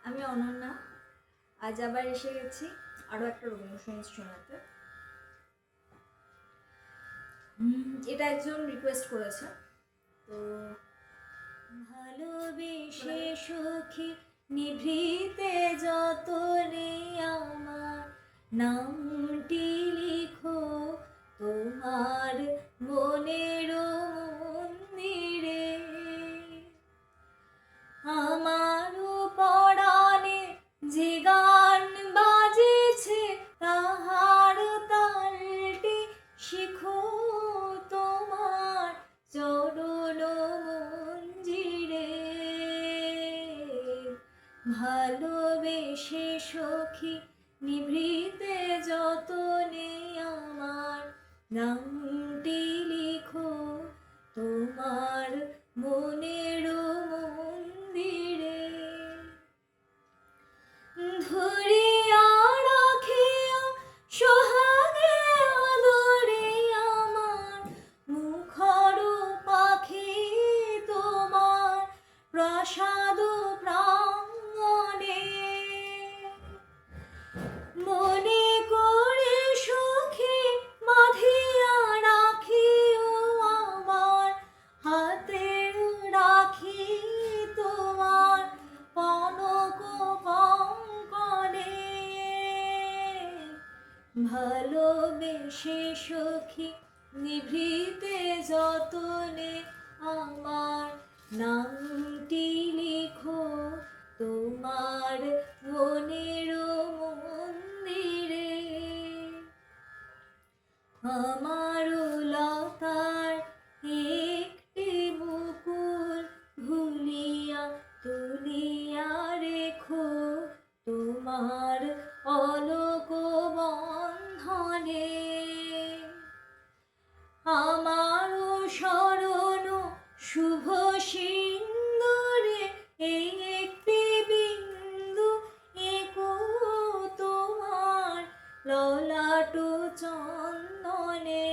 আমি অনন্যা। আজ আবার এসে গেছি আরও একটা রবীন্দ্রসঙ্গীত শোনাতে। এটা একজন রিকোয়েস্ট করেছে, তো ভালোবেসে সখী নিভৃতে যতনে আমার নামটি লিখো তোমার মনের মন্দিরে। আমারও পরাণে যে গান বাজেছে তাহার তালটি শিখো তোমার চরণ মঞ্জিরে। ভালোবেসে সখী নিভৃতে যতনে আমার নামটি লিখো তোমার মনের মন্দিরে। ধরিয়া রাখিও সোহাগে আদরে আমার মুখর পাখি তোমার প্রাসাদ প্রাঙ্গণে। মনে করে সখী বাঁধিয়া রাখিও আমার হাতের রাখি তোমার কনক কঙ্কণে। ভালোবেসে সখী নিভৃতে যতনে আমার নামটি লিখো তোমার মনের মন্দিরে। আমার লতার একটি মুকুল ভুলিয়া তুলিয়া রেখো তোমার অলোক বন্ধনে। আমারও শরণ শুভ সিন্দুরে এই একটি বিন্দু এঁকো তোমার ললাট চন্দনে।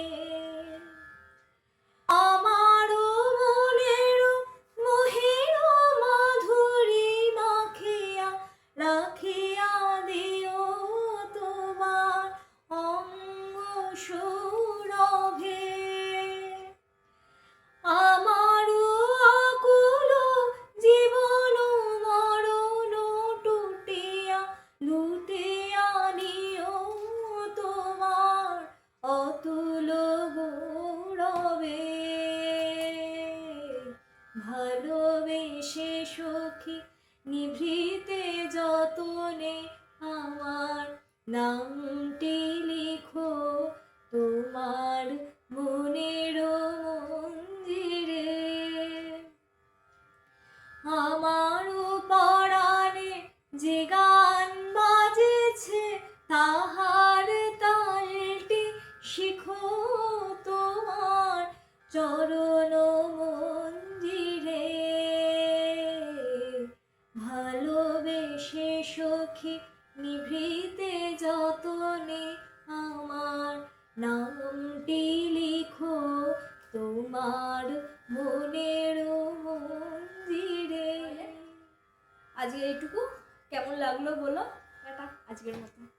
আমারও মনের মোহের মাধুরী মাখিয়া রাখিয়া দিও তোমার অঙ্গ সৌরভে। আমারও আকুল জীবন মরণ টুটিয়া লুটিয়া নিও তোমার অতুল গৌরবে। ভালোবেসে সখী নিভৃতে যতনে আমার নামটি লিখো তোমার মনের মন্দিরে। আমারও পরাণে যে গান বাজেছে তাহার তালটি শিখো তোমার চরণ মঞ্জিরে। ভালোবেসে সখী নিভৃতে যতনে আমার নামটি লিখো তোমার মনের মন্দিরে। আজকে এইটুকু, কেমন লাগলো বলো। টাটা, আজকের মতো।